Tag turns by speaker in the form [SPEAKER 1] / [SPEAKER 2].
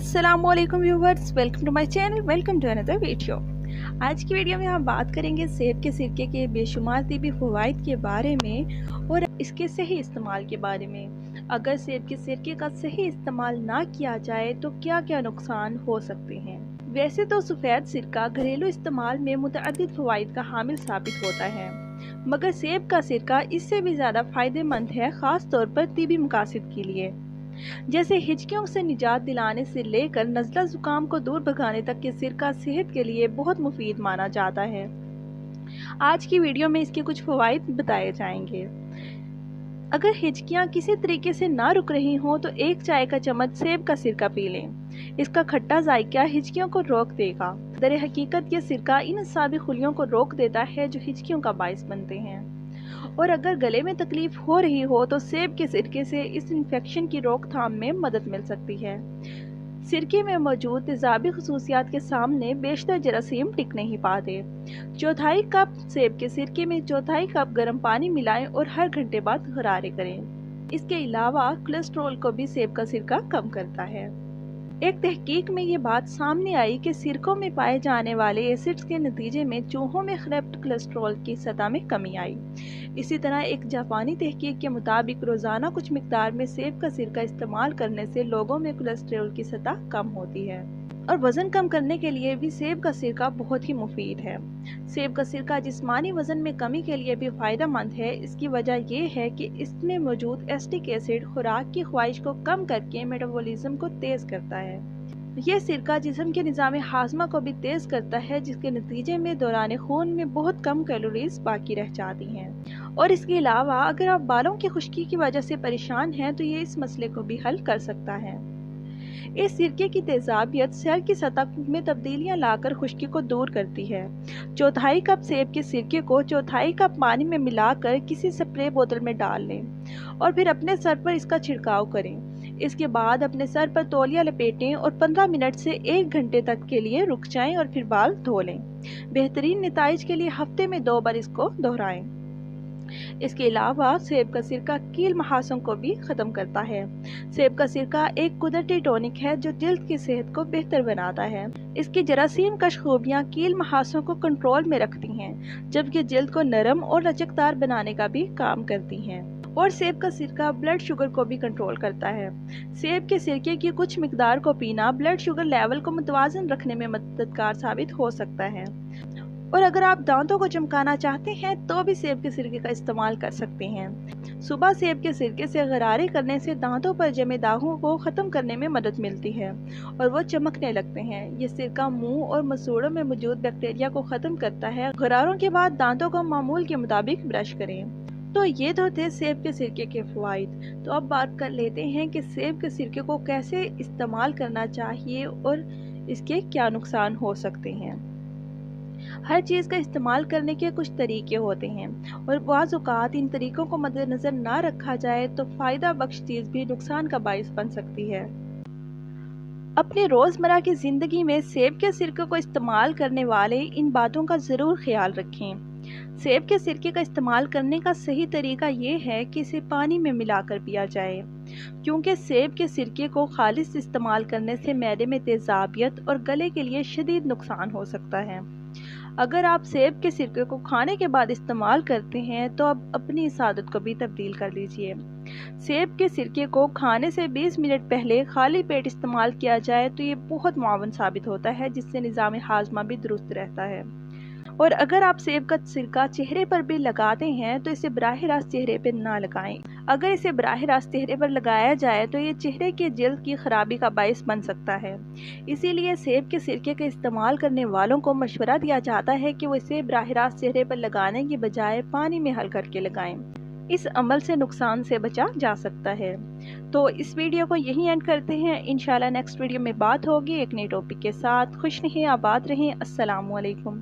[SPEAKER 1] अस्सलामुअलैकुम viewers, welcome to my channel, welcome to another video. आज की वीडियो में हम बात करेंगे सेब के सिरके के बेशुमार तिब्बी फ़वाइद के बारे में और इसके सही इस्तेमाल के बारे में। अगर सेब के सिरके का सही इस्तेमाल ना किया जाए तो क्या क्या नुकसान हो सकते हैं। वैसे तो सफ़ेद सिरका घरेलू इस्तेमाल में मुतअद्दिद फ़वाइद का हामिल साबित होता है, मगर सेब का सिरका इससे भी ज़्यादा फ़ायदेमंद है, ख़ास तौर पर तिब्बी मकासद के लिए, जैसे हिचकियों से निजात दिलाने से लेकर नज़ला ज़ुकाम को दूर भगाने तक के सिरका सेहत के लिए बहुत मुफीद माना जाता है। आज की वीडियो में इसके कुछ फ़वाइद बताए जाएंगे। अगर हिचकियाँ किसी तरीके से ना रुक रही हों तो एक चाय का चम्मच सेब का सिरका पी लें। इसका खट्टा जायका हिचकियों को रोक देगा। दर हकीकत ये सिरका इन असाबी खुलियों को रोक देता है जो हिचकियों का बाइस बनते हैं। और अगर गले में तकलीफ हो रही हो तो सेब के सिरके से इस इन्फेक्शन की रोकथाम में मदद मिल सकती है। सिरके में मौजूद तेजाबी खसूसियात के सामने बेशतर जरासीम टिक नहीं पाते। चौथाई कप सेब के सिरके में चौथाई कप गर्म पानी मिलाएं और हर घंटे बाद गरारे करें। इसके अलावा कोलेस्ट्रॉल को भी सेब का सिरका कम करता है। एक तहकीक में ये बात सामने आई कि सिरकों में पाए जाने वाले एसिड्स के नतीजे में चूहों में खराब कोलेस्ट्रॉल की सतह में कमी आई। इसी तरह एक जापानी तहकीक के मुताबिक रोज़ाना कुछ मिकदार में सेब का सिरका इस्तेमाल करने से लोगों में कोलेस्ट्रॉल की सतह कम होती है। और वज़न कम करने के लिए भी सेब का सिरका बहुत ही मुफीद है। सेब का सिरका जिस्मानी वज़न में कमी के लिए भी फ़ायदेमंद है। इसकी वजह यह है कि इसमें मौजूद एसिटिक एसिड खुराक की ख्वाहिश को कम करके मेटाबॉलिज्म को तेज़ करता है। यह सिरका जिस्म के निज़ाम हाजमा को भी तेज़ करता है, जिसके नतीजे में दौरान खून में बहुत कम कैलोरीज बाकी रह जाती हैं। और इसके अलावा अगर आप बालों की खुश्की की वजह से परेशान हैं तो ये इस मसले को भी हल कर सकता है। इस सिरके की तेजाबियत सेल की सतह में तब्दीलियां लाकर खुश्की को दूर करती है। चौथाई कप सेब के सिरके को चौथाई कप पानी में मिलाकर किसी स्प्रे बोतल में डाल लें और फिर अपने सर पर इसका छिड़काव करें। इसके बाद अपने सर पर तौलिया लपेटें और 15 मिनट से 1 घंटे तक के लिए रुक जाएं और फिर बाल धो लें। बेहतरीन नताइज के लिए हफ्ते में 2 बार इसको दोहराएं। इसके अलावा सेब का सिरका कील महासों को भी ख़त्म करता है। सेब का सिरका एक कुदरती टॉनिक है जो जल्द की सेहत को बेहतर बनाता है। इसकी जरासीम कश खूबियाँ कील महासों को कंट्रोल में रखती हैं, जबकि जल्द को नरम और लचकदार बनाने का भी काम करती हैं। और सेब का सिरका ब्लड शुगर को भी कंट्रोल करता है। सेब के सिरके की कुछ मिकदार को पीना ब्लड शुगर लेवल को मुतवाज़न रखने में मददगार साबित हो सकता है। और अगर आप दांतों को चमकाना चाहते हैं तो भी सेब के सिरके का इस्तेमाल कर सकते हैं। सुबह सेब के सिरके से गरारे करने से दांतों पर जमे दागों को ख़त्म करने में मदद मिलती है और वो चमकने लगते हैं। ये सिरका मुंह और मसूड़ों में मौजूद बैक्टीरिया को ख़त्म करता है। गरारों के बाद दांतों को मामूल के मुताबिक ब्रश करें। तो ये तो थे सेब के सिरके के फ़वाइद। तो अब बात कर लेते हैं कि सेब के सिरके को कैसे इस्तेमाल करना चाहिए और इसके क्या नुकसान हो सकते हैं। हर चीज़ का इस्तेमाल करने के कुछ तरीके होते हैं और बाज़ औक़ात इन तरीक़ों को मद्देनज़र ना रखा जाए तो फ़ायदा बख्श चीज़ भी नुकसान का बाइस बन सकती है। अपनी रोज़मर्रा की ज़िंदगी में सेब के सिरके को इस्तेमाल करने वाले इन बातों का ज़रूर ख्याल रखें। सेब के सिरके का इस्तेमाल करने का सही तरीका ये है कि इसे पानी में मिलाकर पिया जाए, क्योंकि सेब के सिरके को खालिस इस्तेमाल करने से मैदे में तेज़ाबियत और गले के लिए शदीद नुकसान हो सकता है। अगर आप सेब के सिरके को खाने के बाद इस्तेमाल करते हैं तो अब अपनी इस आदत को भी तब्दील कर लीजिए। सेब के सिरके को खाने से 20 मिनट पहले खाली पेट इस्तेमाल किया जाए तो ये बहुत मुआवन साबित होता है, जिससे निज़ाम हाजमा भी दुरुस्त रहता है। और अगर आप सेब का सिरका चेहरे पर भी लगाते हैं तो इसे बराह रास्त चेहरे पर ना लगाएं। अगर इसे बराह रास्त चेहरे पर लगाया जाए तो ये चेहरे के जल्द की खराबी का बाइस बन सकता है। इसीलिए सेब के सिरके का इस्तेमाल करने वालों को मशवरा दिया जाता है कि वो इसे बराह रास्त चेहरे पर लगाने की बजाय पानी में हल करके लगाएं। इस अमल से नुकसान से बचा जा सकता है। तो इस वीडियो को यहीं एंड करते हैं। इंशाल्लाह नेक्स्ट वीडियो में बात होगी एक नए टॉपिक के साथ। खुश रहें, आबाद रहें। अस्सलामु अलैकुम।